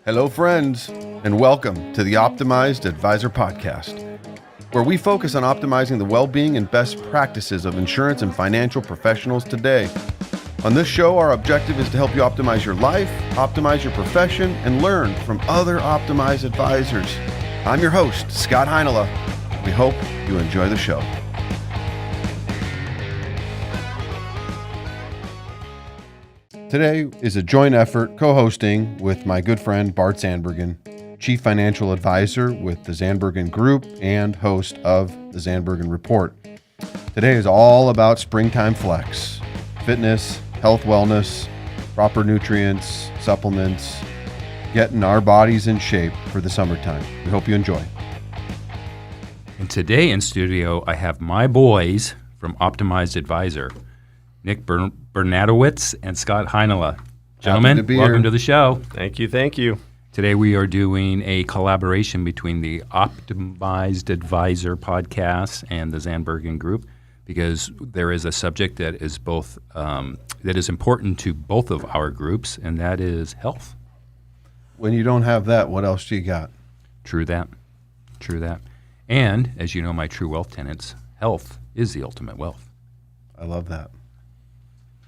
Hello, friends, and welcome to the Optimized Advisor Podcast, where we focus on optimizing the well-being and best practices of insurance and financial professionals today. On this show, our objective is to help you optimize your life, optimize your profession, and learn from other optimized advisors. I'm your host, Scott Heinela. We hope you enjoy the show. Today is a joint effort co-hosting with my good friend Bart Zandbergen, Chief Financial Advisor with the Zandbergen Group and host of the Zandbergen Report. Today is all about springtime flex, fitness, health, wellness, proper nutrients, supplements, getting our bodies in shape for the summertime. We hope you enjoy. And today in studio, I have my boys from Optimized Advisor, Nick Bernatowicz and Scott Heinela. Gentlemen, welcome to the show. Thank you. Today we are doing a collaboration between the Optimized Advisor podcast and the Zandbergen Group, because there is a subject that is both that is important to both of our groups, and that is health. When you don't have that, what else do you got? True that. And as you know, my true wealth tenets, health is the ultimate wealth. I love that.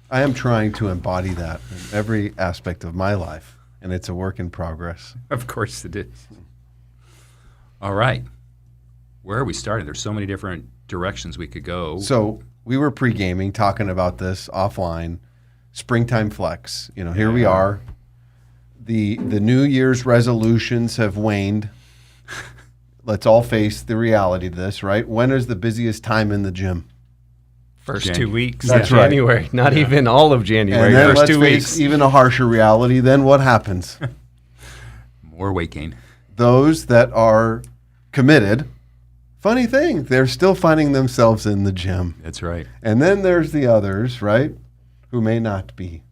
I am trying to embody that in every aspect of my life, and it's a work in progress. Of course it is. All right. Where are we starting? There's so many different directions we could go. So we were pre-gaming, talking about this offline. Springtime flex. Here we are. The New Year's resolutions have waned. Let's all face the reality of this, right? When is the busiest time in the gym? First 2 weeks That's of January, right. Not even all of January. And then First let's 2 face weeks. even a harsher reality. Then what happens? More weight gain. Those that are committed, funny thing, they're still finding themselves in the gym. That's right. And then there's the others, right, who may not be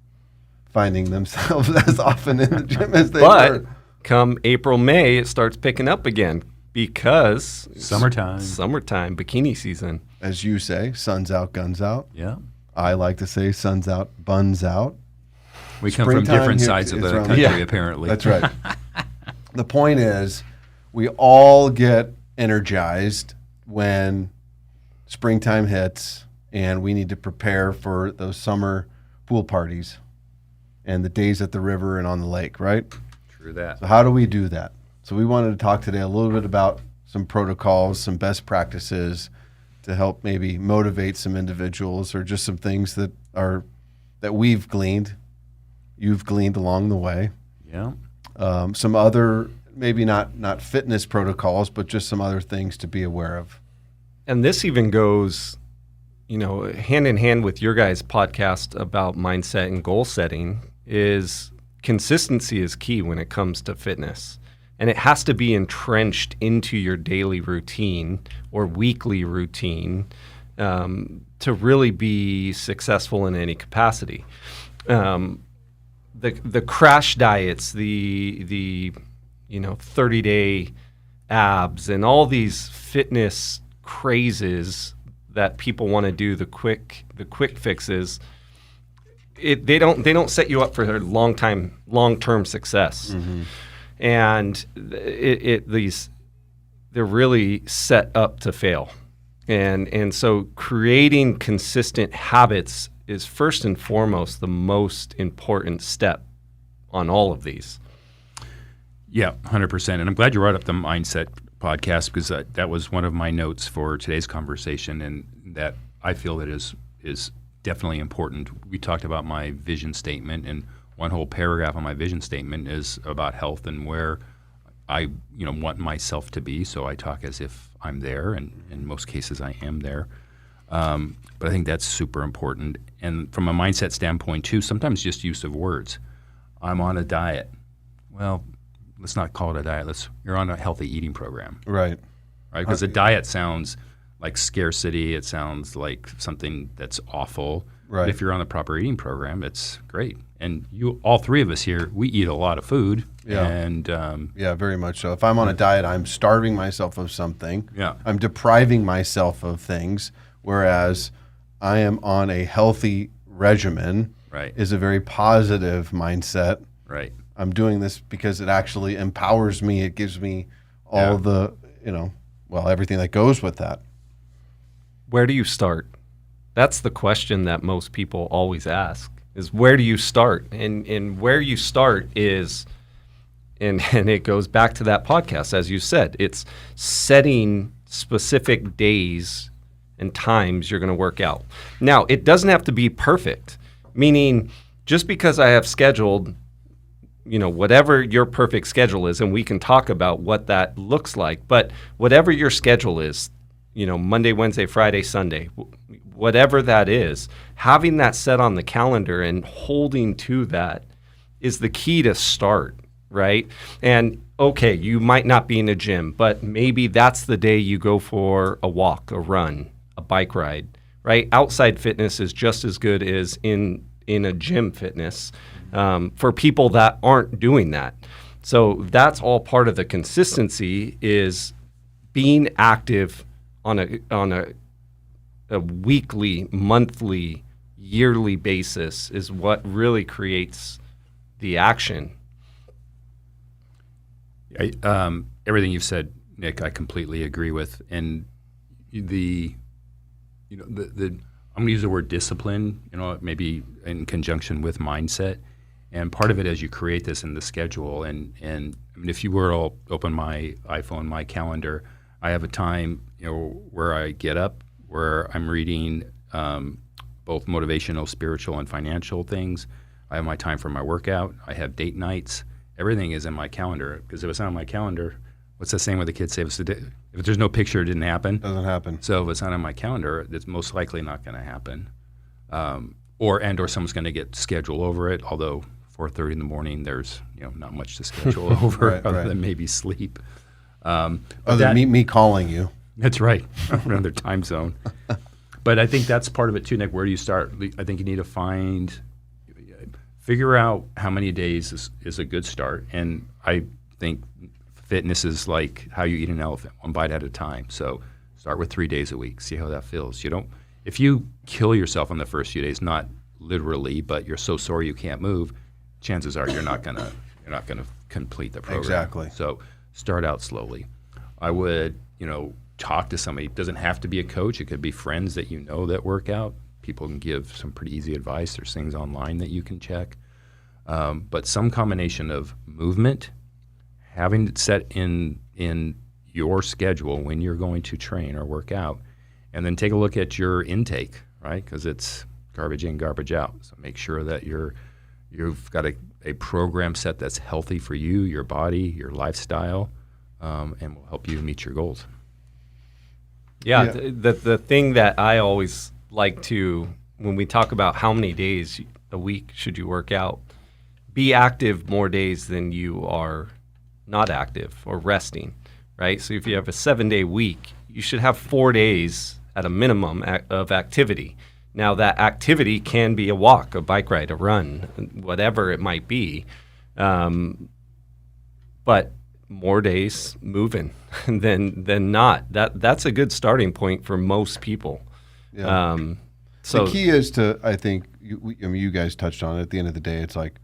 finding themselves as often in the gym as they were. But come April, May, it starts picking up again because Summertime, bikini season. As you say, sun's out, guns out. Yeah. I like to say sun's out, buns out. We come from Springtime different here sides of is the around- country, Yeah. apparently. That's right. The point is, we all get energized when springtime hits and we need to prepare for those summer pool parties and the days at the river and on the lake, right? True that. So how do we do that? So we wanted to talk today a little bit about some protocols, some best practices to help maybe motivate some individuals, or just some things that we've gleaned, you've gleaned along the way. Yeah. Some other, maybe not fitness protocols, but just some other things to be aware of. And this even goes, hand in hand with your guys' podcast about mindset and goal setting. Is consistency is key when it comes to fitness. And it has to be entrenched into your daily routine or weekly routine to really be successful in any capacity. The crash diets, the 30-day abs, and all these fitness crazes that people want to do, the quick fixes. They don't set you up for long-term success. Mm-hmm. And they're really set up to fail. And so creating consistent habits is first and foremost the most important step on all of these. Yeah, 100%. And I'm glad you brought up the mindset podcast, because that was one of my notes for today's conversation, and that I feel that is definitely important. We talked about my vision statement, and one whole paragraph on my vision statement is about health and where I want myself to be. So I talk as if I'm there, and in most cases I am there. But I think that's super important. And from a mindset standpoint too, sometimes just use of words. I'm on a diet. Well, let's not call it a diet. You're on a healthy eating program. Right. Because a diet sounds like scarcity. It sounds like something that's awful. Right. But if you're on the proper eating program, it's great. And all three of us here, we eat a lot of food. Yeah. And yeah, very much so. If I'm on a diet, I'm starving myself of something. Yeah. I'm depriving myself of things. Whereas I am on a healthy regimen. Right. Is a very positive mindset. Right. I'm doing this because it actually empowers me. It gives me all the, everything that goes with that. Where do you start? That's the question that most people always ask, is where do you start? And where you start is, and it goes back to that podcast, as you said, it's setting specific days and times you're going to work out. Now, it doesn't have to be perfect, meaning just because I have scheduled, whatever your perfect schedule is, and we can talk about what that looks like, but whatever your schedule is, Monday, Wednesday, Friday, Sunday, whatever that is, having that set on the calendar and holding to that is the key to start, right? And okay, you might not be in a gym, but maybe that's the day you go for a walk, a run, a bike ride, right? Outside fitness is just as good as in a gym fitness for people that aren't doing that. So that's all part of the consistency, is being active on a weekly, monthly, yearly basis is what really creates the action. Everything you've said, Nick, I completely agree with. And I'm going to use the word discipline, maybe in conjunction with mindset. And part of it is you create this in the schedule. And I mean, if you were to open my iPhone, my calendar, I have a time, where I get up, where I'm reading both motivational, spiritual, and financial things. I have my time for my workout. I have date nights. Everything is in my calendar, because if it's not on my calendar, what's the saying with the kids say? If there's no picture, it didn't happen. Doesn't happen. So if it's not on my calendar, it's most likely not going to happen. Or someone's going to get scheduled over it, although 4:30 in the morning, there's not much to schedule over other than maybe sleep. Other than me calling you. That's right, another time zone. But I think that's part of it too, Nick. Where do you start? I think you need to figure out how many days is a good start. And I think fitness is like how you eat an elephant, one bite at a time. So start with 3 days a week, see how that feels. If you kill yourself on the first few days, not literally, but you're so sore you can't move, chances are you're not gonna complete the program. Exactly. So start out slowly. I would, talk to somebody. It doesn't have to be a coach. It could be friends that that work out. People can give some pretty easy advice. There's things online that you can check. But some combination of movement, having it set in your schedule when you're going to train or work out, and then take a look at your intake, right? Because it's garbage in, garbage out. So make sure that you've got a program set that's healthy for you, your body, your lifestyle, and will help you meet your goals. Yeah. The thing that I always like to, when we talk about how many days a week should you work out, be active more days than you are not active or resting, right? So if you have a 7-day week, you should have 4 days at a minimum of activity. Now that activity can be a walk, a bike ride, a run, whatever it might be. But more days moving than not. That's a good starting point for most people. Yeah. So the key is to, I think, you guys touched on it. At the end of the day, it's like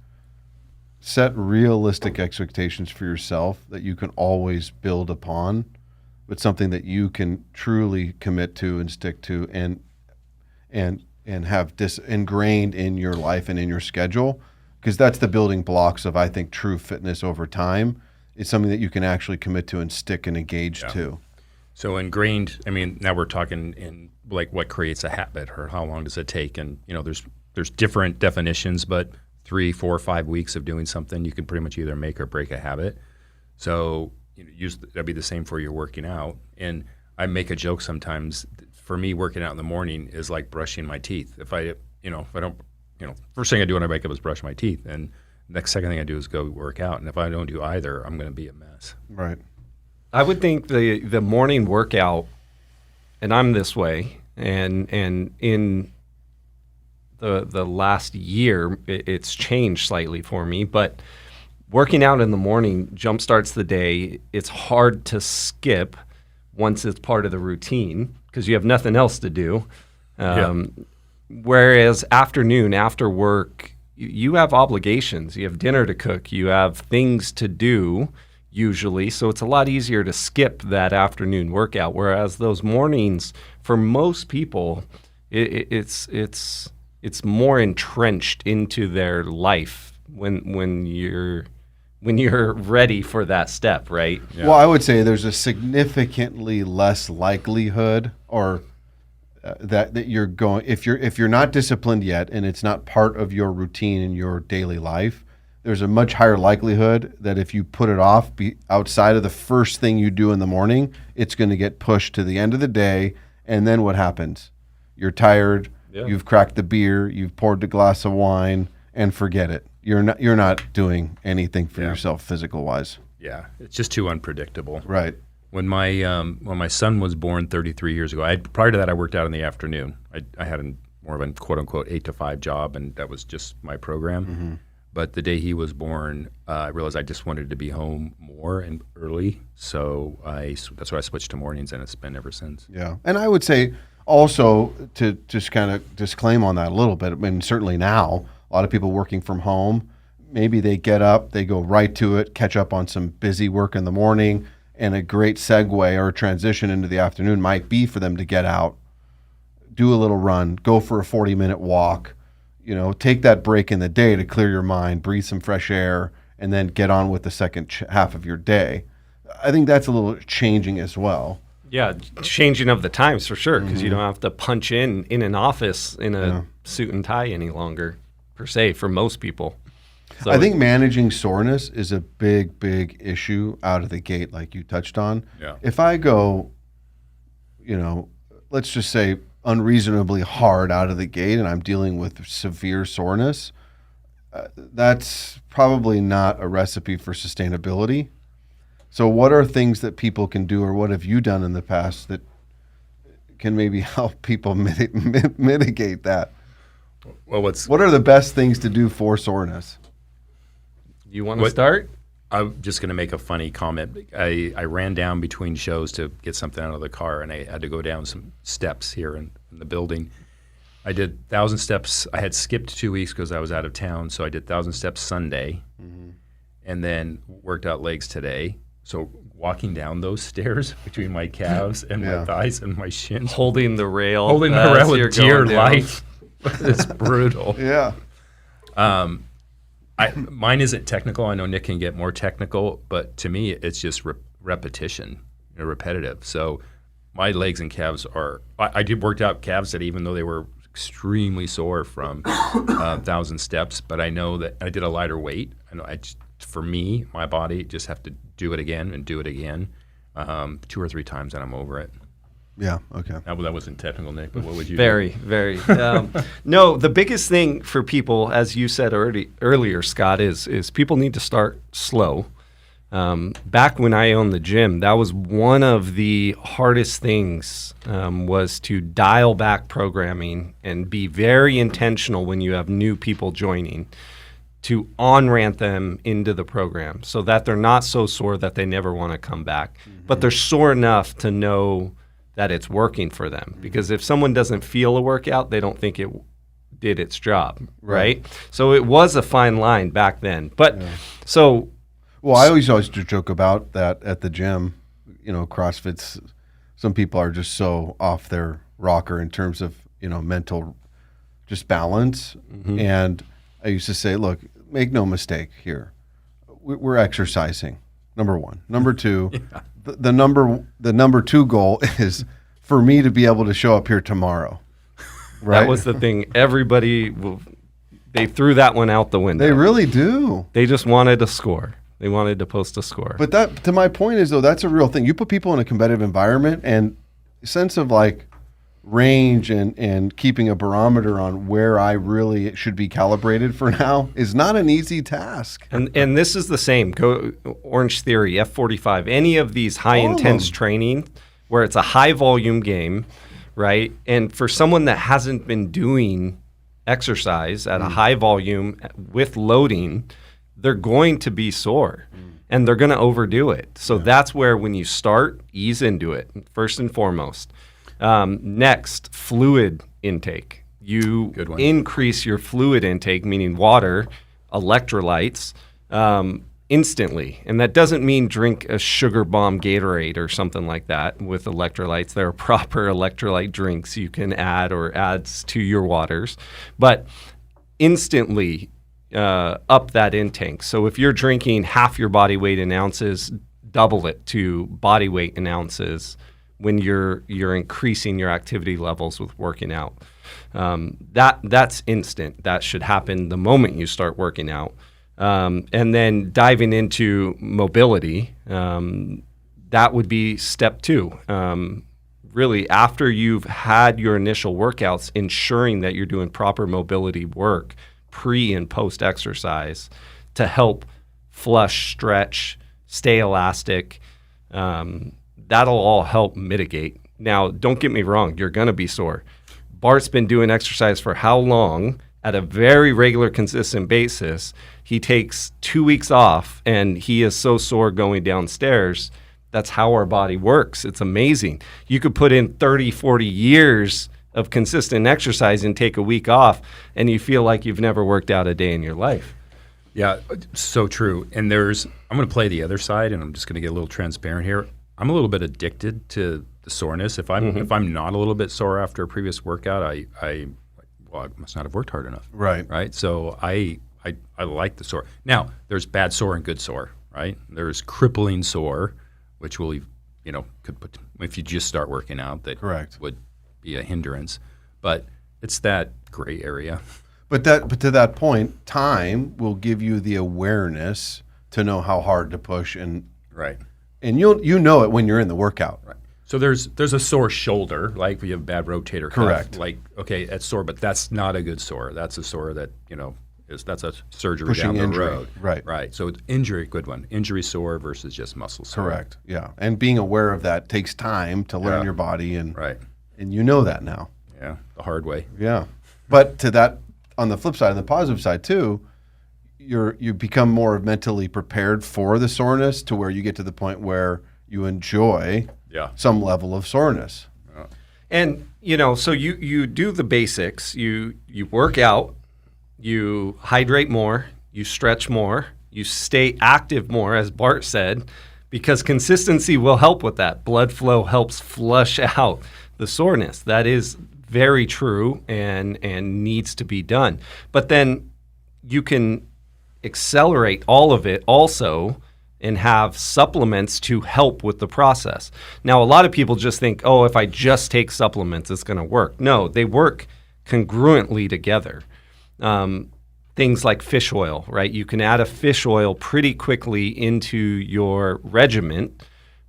set realistic expectations for yourself that you can always build upon, but something that you can truly commit to and stick to and have this ingrained in your life and in your schedule, because that's the building blocks of, I think, true fitness over time. It's something that you can actually commit to and stick and engage to. So ingrained, I mean, now we're talking in like what creates a habit or how long does it take? And, there's different definitions, but 3, 4, 5 weeks of doing something, you can pretty much either make or break a habit. So that'd be the same for your working out. And I make a joke sometimes. For me, working out in the morning is like brushing my teeth. If I don't, first thing I do when I wake up is brush my teeth, and next second thing I do is go work out. And if I don't do either, I'm going to be a mess. Right. I would think the morning workout, and I'm this way, and in the last year, it's changed slightly for me, but working out in the morning jumpstarts the day. It's hard to skip once it's part of the routine because you have nothing else to do. Whereas afternoon, after work, you have obligations. You have dinner to cook. You have things to do usually. So it's a lot easier to skip that afternoon workout. Whereas those mornings, for most people, it's more entrenched into their life when you're ready for that step, right? Yeah. Well, I would say there's a significantly less likelihood, or that you're going, if you're not disciplined yet and it's not part of your routine in your daily life, there's a much higher likelihood that if you put it off outside of the first thing you do in the morning, it's going to get pushed to the end of the day. And then what happens? You're tired. Yeah. You've cracked the beer. You've poured the glass of wine, and forget it. You're not doing anything for yourself physical wise. Yeah, it's just too unpredictable. Right. When my son was born 33 years ago, prior to that I worked out in the afternoon. I had more of a quote unquote 8 to 5 job, and that was just my program. Mm-hmm. But the day he was born, I realized I just wanted to be home more and early, so that's why I switched to mornings, and it's been ever since. Yeah, and I would say also to just kind of disclaim on that a little bit. I mean, certainly now a lot of people working from home, maybe they get up, they go right to it, catch up on some busy work in the morning, and a great segue or transition into the afternoon might be for them to get out, do a little run, go for a 40-minute walk, take that break in the day to clear your mind, breathe some fresh air, and then get on with the second half of your day. I think that's a little changing as well. Yeah, changing of the times for sure, because you don't have to punch in an office in a suit and tie any longer, per se, for most people. So I think managing soreness is a big, big issue out of the gate, like you touched on. Yeah. If I go, let's just say unreasonably hard out of the gate and I'm dealing with severe soreness, that's probably not a recipe for sustainability. So what are things that people can do, or what have you done in the past that can maybe help people mitigate that? Well, what are the best things to do for soreness? You want to start? I'm just going to make a funny comment. I ran down between shows to get something out of the car, and I had to go down some steps here in the building. I did 1,000 steps. I had skipped 2 weeks because I was out of town, so I did 1,000 steps Sunday, and then worked out legs today. So walking down those stairs between my calves and my thighs and my shins. Holding the rail. With dear life. It's brutal. Yeah. Mine isn't technical. I know Nick can get more technical, but to me, it's just repetition, repetitive. So my legs and calves I did work out calves that even though they were extremely sore from 1,000 steps, but I know that I did a lighter weight. I know for me, my body, just have to do it again and do it again 2 or 3 times, and I'm over it. Yeah, okay. That wasn't technical, Nick, but what would you do? Very. No, the biggest thing for people, as you said earlier, Scott, is people need to start slow. Back when I owned the gym, that was one of the hardest things, was to dial back programming and be very intentional when you have new people joining, to on-ramp them into the program so that they're not so sore that they never want to come back. Mm-hmm. But they're sore enough to know that it's working for them. Because if someone doesn't feel a workout, they don't think it did its job, right? So it was a fine line back then. But Well, I always joke about that at the gym. CrossFit's, some people are just so off their rocker in terms of, mental just balance. Mm-hmm. And I used to say, look, make no mistake here. We're exercising, number one. Number two, the number 2 goal is for me to be able to show up here tomorrow. Right? That was the thing. They threw that one out the window. They really do. They just wanted a score. They wanted to post a score. But that, to my point is, though, that's a real thing. You put people in a competitive environment, and a sense of range and keeping a barometer on where I really should be calibrated for now is not an easy task. And this is the same. Go Orange Theory, F45, any of these high intense training where it's a high volume game, right? And for someone that hasn't been doing exercise at a high volume with loading, they're going to be sore and they're going to overdo it. So that's where, when you start, ease into it first and foremost. Next, fluid intake. You Good one. increase your fluid intake, meaning water, electrolytes, instantly. And that doesn't mean drink a sugar bomb Gatorade or something like that with electrolytes. There are proper electrolyte drinks you can add or adds to your waters. But instantly up that intake. So if you're drinking half your body weight in ounces, double it to body weight in ounces when you're increasing your activity levels with working out. That's instant. That should happen the moment you start working out. And then diving into mobility, that would be step 2. Really, after you've had your initial workouts, ensuring that you're doing proper mobility work pre and post exercise to help flush, stretch, stay elastic. That'll all help mitigate. Now, don't get me wrong, you're going to be sore. Bart's been doing exercise for how long? At a very regular, consistent basis. He takes 2 weeks off, and he is so sore going downstairs. That's how our body works. It's amazing. You could put in 30, 40 years of consistent exercise and take a week off, and you feel like you've never worked out a day in your life. Yeah, so true. And I'm going to play the other side, and I'm just going to get a little transparent here. I'm a little bit addicted to the soreness. If I'm not a little bit sore after a previous workout, I must not have worked hard enough. Right. So I like the sore. Now, there's bad sore and good sore, right? There's crippling sore, which could put, if you just start working out, that would be a hindrance. But it's that gray area. But to that point, time will give you the awareness to know how hard to push, and you know it when you're in the workout. Right. So there's a sore shoulder, like if you have a bad rotator cuff. Like, okay, that's sore, but that's not a good sore. That's a sore that, that's a surgery Pushing down the injury. road. Right. So injury, good one. Injury sore versus just muscle sore. Correct. Yeah. And being aware of that takes time to learn your body, and you know that now. Yeah, the hard way. Yeah. But to that, on the flip side, on the positive side too, you become more mentally prepared for the soreness to where you get to the point where you enjoy some level of soreness. And, so you do the basics. You work out, you hydrate more, you stretch more, you stay active more, as Bart said, because consistency will help with that. Blood flow helps flush out the soreness. That is very true and needs to be done. But then you can accelerate all of it also and have supplements to help with the process. Now, a lot of people just think, if I just take supplements, it's going to work. No, they work congruently together. Things like fish oil, right? You can add a fish oil pretty quickly into your regimen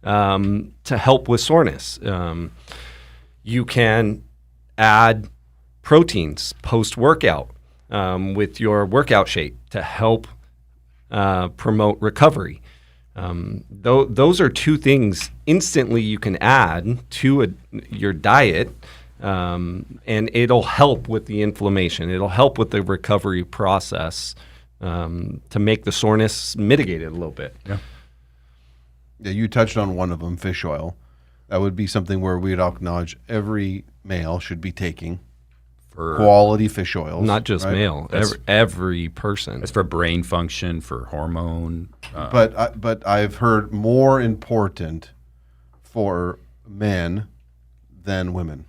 to help with soreness. You can add proteins post-workout with your workout shape to help promote recovery. Those are two things instantly you can add to your diet, and it'll help with the inflammation. It'll help with the recovery process to make the soreness mitigated a little bit. Yeah, you touched on one of them, fish oil. That would be something where we'd acknowledge every male should be taking for quality fish oils. Not just male, every person. That's for brain function, for hormone. But I've heard more important for men than women.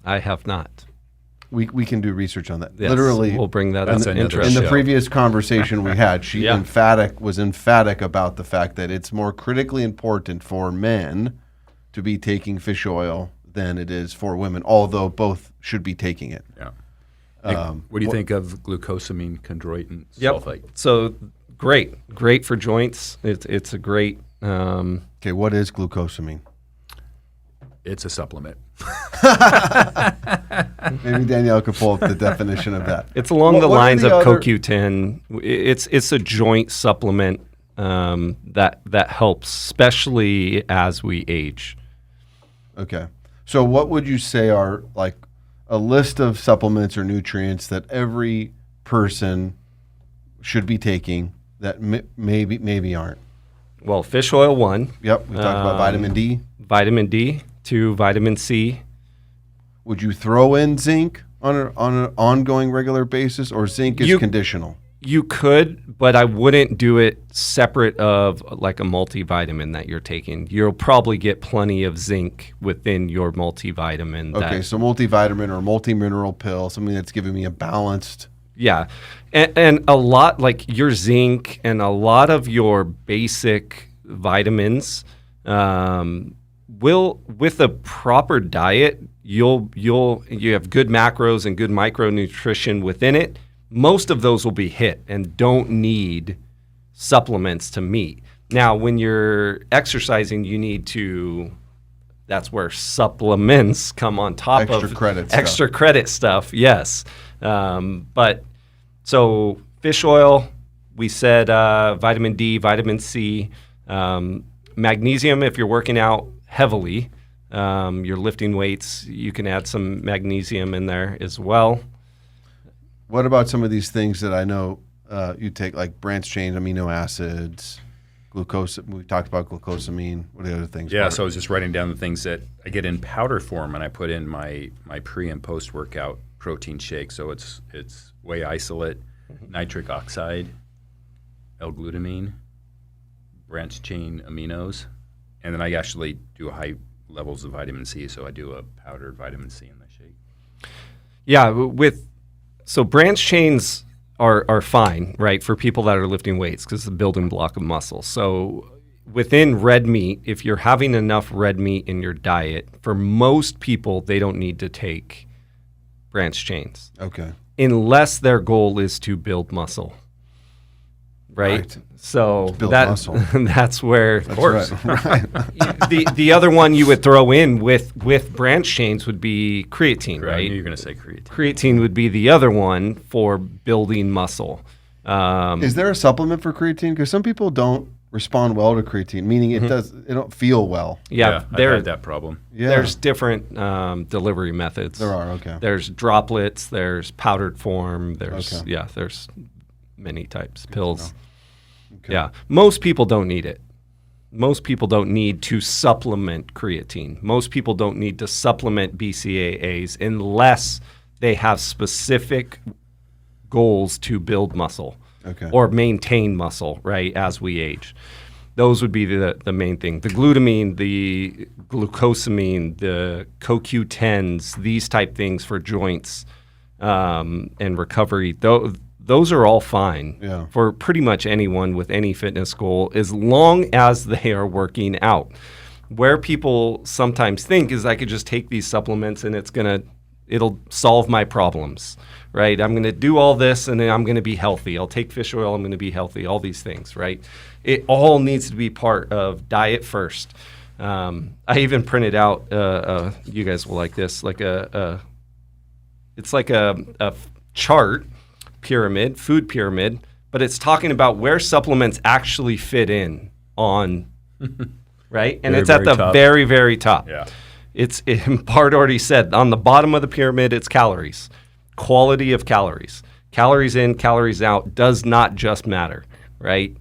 I have not. We can do research on that. Yes, Literally, we'll bring that up in the previous conversation we had. She was emphatic about the fact that it's more critically important for men to be taking fish oil than it is for women, although both should be taking it. Yeah. Nick, what do you think of glucosamine chondroitin sulfate? So great for joints. It's a great. Okay, what is glucosamine? It's a supplement. Maybe Danielle could pull up the definition of that. It's along the lines of CoQ10. It's a joint supplement that helps, especially as we age. Okay. So what would you say are like a list of supplements or nutrients that every person should be taking that maybe aren't? Well, fish oil, 1. Yep. We talked about vitamin D. Vitamin D, 2, vitamin C. would you throw in zinc on an ongoing regular basis, or zinc is conditional? You could, but I wouldn't do it separate of like a multivitamin that you're taking. You'll probably get plenty of zinc within your multivitamin. Okay, so multivitamin or multi-mineral pill, something that's giving me a balanced. Yeah, and a lot like your zinc and a lot of your basic vitamins will, with a proper diet, you have good macros and good micronutrition within it. Most of those will be hit and don't need supplements to meet. Now, when you're exercising, you need to, that's where supplements come on top of extra credit stuff. Yes. But so fish oil, we said vitamin D, vitamin C, magnesium if you're working out heavily, you're lifting weights, you can add some magnesium in there as well. What about some of these things that I know you take, like branched-chain amino acids, glucose? We talked about glucosamine. What are the other things? Yeah, so I was just writing down the things that I get in powder form, and I put in my pre- and post-workout protein shake. So it's whey isolate, nitric oxide, L-glutamine, branched-chain aminos, and then I actually do high levels of vitamin C, so I do a powdered vitamin C in the shake. Yeah, so branch chains are fine, right, for people that are lifting weights because it's a building block of muscle. So within red meat, if you're having enough red meat in your diet, for most people, they don't need to take branch chains. Okay. Unless their goal is to build muscle. Right? So that's where, of course, right. the other one you would throw in with branch chains would be creatine, right? I knew you were going to say creatine. Creatine would be the other one for building muscle. Is there a supplement for creatine? Because some people don't respond well to creatine, meaning it don't feel well. Yeah, I've had that problem. Yeah. There's different delivery methods. There are, okay. There's droplets, there's powdered form, there's many types, pills. Okay. Yeah, most people don't need it. Most people don't need to supplement creatine. Most people don't need to supplement BCAAs unless they have specific goals to build muscle or maintain muscle, right, as we age. Those would be the main thing. The glutamine, the glucosamine, the CoQ10s, these type things for joints and recovery, those are all fine for pretty much anyone with any fitness goal as long as they are working out. Where people sometimes think is I could just take these supplements and it'll solve my problems, right? I'm going to do all this and then I'm going to be healthy. I'll take fish oil, I'm going to be healthy, all these things, right? It all needs to be part of diet first. I even printed out, you guys will like this, it's like a chart, food pyramid, but it's talking about where supplements actually fit in on, right? And it's at the very, very top. Yeah. Bart already said, on the bottom of the pyramid, it's calories, quality of calories. Calories in, calories out does not just matter, right?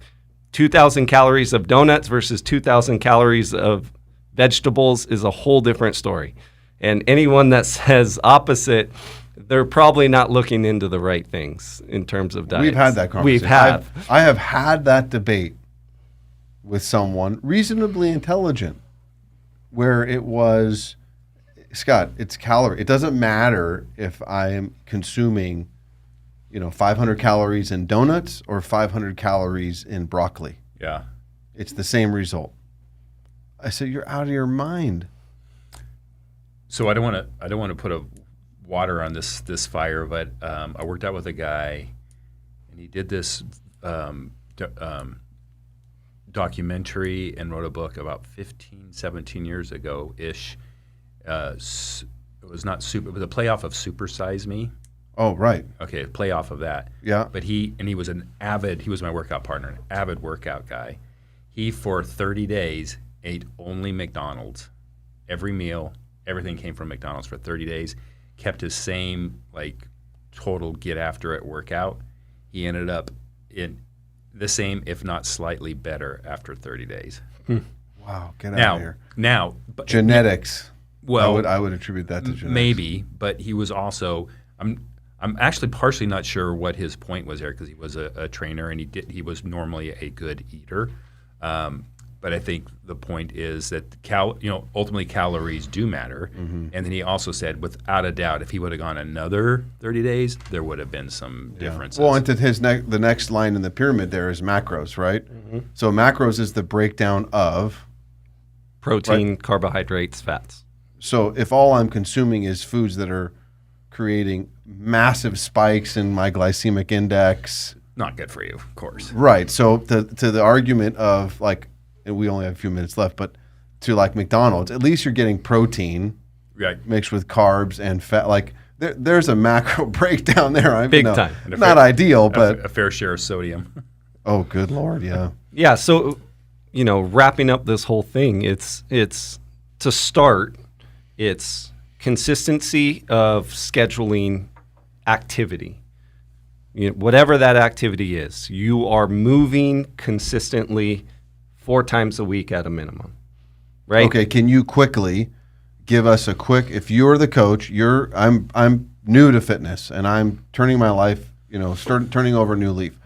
2,000 calories of donuts versus 2,000 calories of vegetables is a whole different story. And anyone that says opposite, they're probably not looking into the right things in terms of diet. We've had that conversation. I have had that debate with someone reasonably intelligent where it was, Scott, it's calorie. It doesn't matter if I am consuming, 500 calories in donuts or 500 calories in broccoli. Yeah. It's the same result. I said, you're out of your mind. So I don't want to put a water on this fire, but I worked out with a guy, and he did this documentary and wrote a book about 15, 17 years ago-ish. It was not super. It was a playoff of Super Size Me. Oh, right. Okay, playoff of that. Yeah. But he was he was my workout partner, an avid workout guy. He, for 30 days, ate only McDonald's. Every meal, everything came from McDonald's for 30 days. Kept his same total get after it workout. He ended up in the same, if not slightly better, after 30 days. Wow, get out of here. Now, genetics. Well, I would attribute that to genetics. Maybe, but he was also. I'm actually partially not sure what his point was there because he was a trainer and he was normally a good eater. But I think the point is that ultimately calories do matter. Mm-hmm. And then he also said, without a doubt, if he would have gone another 30 days, there would have been some differences. Well, and to the next line in the pyramid there is macros, right? Mm-hmm. So macros is the breakdown of protein, carbohydrates, fats. So if all I'm consuming is foods that are creating massive spikes in my glycemic index, not good for you, of course. Right. So to the argument of like, and we only have a few minutes left, but to like McDonald's, at least you're getting protein mixed with carbs and fat. Like there's a macro breakdown there. Big time. Not ideal, but a fair share of sodium. Oh, good Lord. Yeah. Yeah. So, wrapping up this whole thing, it's to start, it's consistency of scheduling activity. Whatever that activity is, you are moving consistently 4 times a week at a minimum, right? Okay, can you quickly give us if you're the coach, I'm new to fitness and I'm turning my life, turning over a new leaf.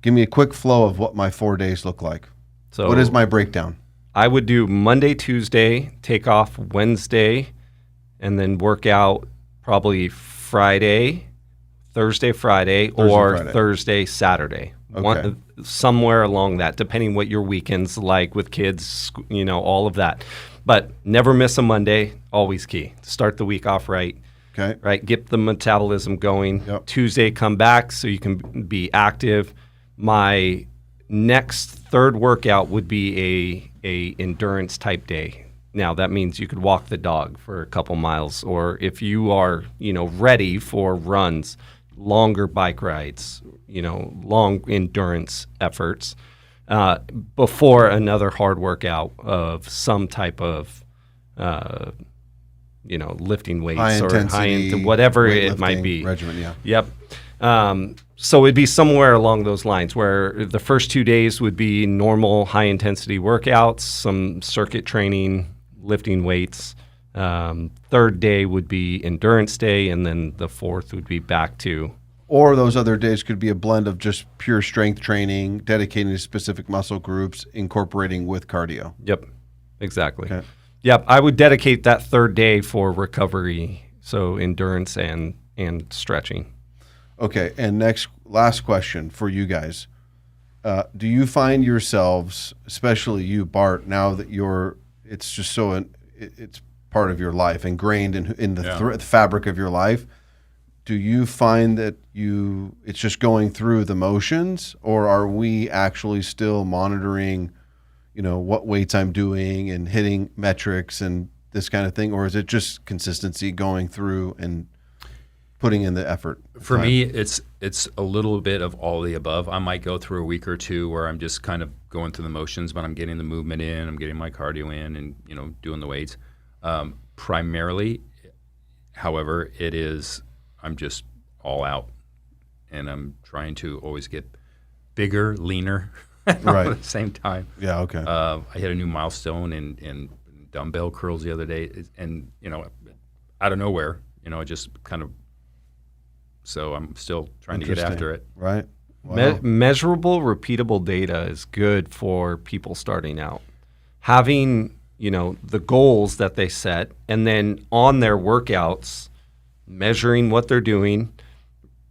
Give me a quick flow of what my 4 days look like. So what is my breakdown? I would do Monday, Tuesday, take off Wednesday, and then work out probably Friday, Thursday, Friday, Thursday, Saturday. Okay. Somewhere along that, depending what your weekend's like with kids, all of that. But never miss a Monday, always key. Start the week off right. Okay. Right, get the metabolism going. Yep. Tuesday, come back so you can be active. My next third workout would be a endurance type day. Now that means you could walk the dog for a couple miles, or if you are, ready for runs, longer bike rides, long endurance efforts before another hard workout of some type of, lifting weights high or intensity, whatever it might be. Regimen, yeah. Yep. So it'd be somewhere along those lines where the first 2 days would be normal high intensity workouts, some circuit training, lifting weights. Third day would be endurance day, and then the fourth would be back to. Or those other days could be a blend of just pure strength training, dedicating to specific muscle groups, incorporating with cardio. Yep, exactly. Okay. Yep, I would dedicate that third day for recovery, so endurance and stretching. Okay, and last question for you guys. Do you find yourselves, especially you, Bart, now that it's just so it's part of your life, ingrained in the fabric of your life, do you find that it's just going through the motions, or are we actually still monitoring, what weights I'm doing and hitting metrics and this kind of thing, or is it just consistency going through and putting in the effort? For me, it's a little bit of all the above. I might go through a week or two where I'm just kind of going through the motions, but I'm getting the movement in, I'm getting my cardio in, and doing the weights. Primarily, however, I'm just all out, and I'm trying to always get bigger, leaner, right, at the same time. Yeah. Okay. I hit a new milestone in dumbbell curls the other day, and out of nowhere, just kind of. So I'm still trying to get after it. Right. Wow. Measurable, repeatable data is good for people starting out. Having, the goals that they set, and then on their workouts, measuring what they're doing,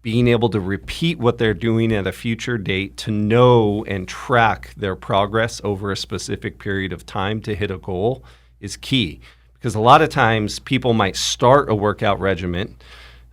being able to repeat what they're doing at a future date to know and track their progress over a specific period of time to hit a goal is key. Because a lot of times people might start a workout regimen,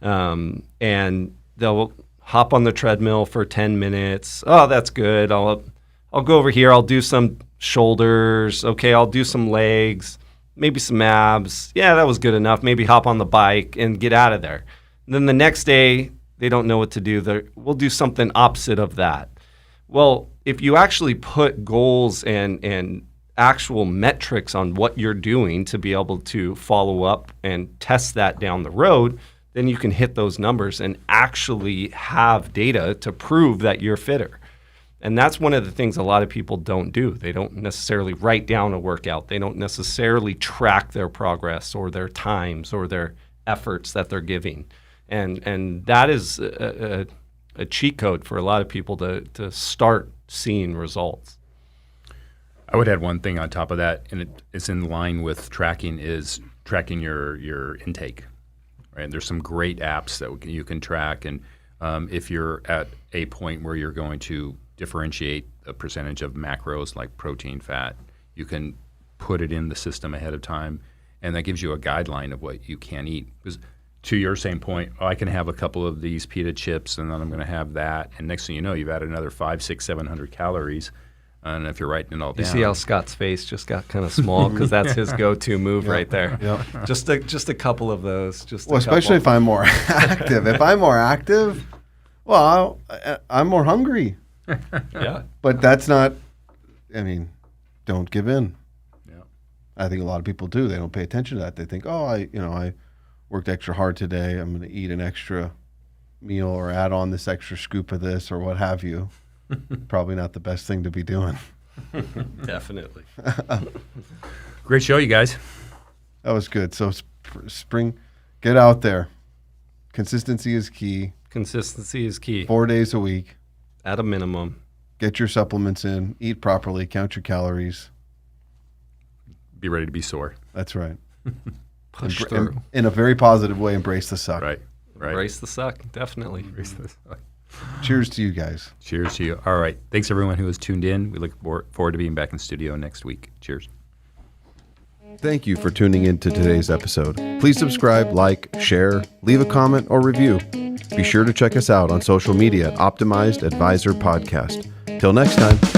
and they'll hop on the treadmill for 10 minutes. Oh, that's good. I'll go over here. I'll do some shoulders. Okay, I'll do some legs, maybe some abs. Yeah, that was good enough. Maybe hop on the bike and get out of there. And then the next day, they don't know what to do. We'll do something opposite of that. Well, if you actually put goals and actual metrics on what you're doing to be able to follow up and test that down the road, then you can hit those numbers and actually have data to prove that you're fitter. And that's one of the things a lot of people don't do. They don't necessarily write down a workout. They don't necessarily track their progress or their times or their efforts that they're giving. And that is a cheat code for a lot of people to start seeing results. I would add one thing on top of that, and it's in line with tracking your intake. Right? There's some great apps that you can track, and if you're at a point where you're going to differentiate a percentage of macros like protein, fat, you can put it in the system ahead of time, and that gives you a guideline of what you can eat. Because to your same point, I can have a couple of these pita chips, and then I'm going to have that, and next thing you know, you've added another 500, 600, 700 calories. And if you're writing it all down, you see how Scott's face just got kind of small because that's his go-to move right there. Yep. Just a couple of those. Especially if I'm more active. If I'm more active, well, I'm more hungry. Yeah. But that's not. I mean, don't give in. Yeah. I think a lot of people do. They don't pay attention to that. They think, I worked extra hard today. I'm going to eat an extra meal or add on this extra scoop of this or what have you. Probably not the best thing to be doing. Definitely. Great show, you guys. That was good. So spring, get out there. Consistency is key. Consistency is key. 4 days a week. At a minimum. Get your supplements in. Eat properly. Count your calories. Be ready to be sore. That's right. Push through. In a very positive way, embrace the suck. Right. Embrace the suck. Definitely. Embrace the suck. Cheers to you guys. Cheers to you. All right. Thanks, everyone who has tuned in. We look forward to being back in studio next week. Cheers. Thank you for tuning in to today's episode. Please subscribe, like, share, leave a comment, or review. Be sure to check us out on social media at Optimized Advisor Podcast. Till next time.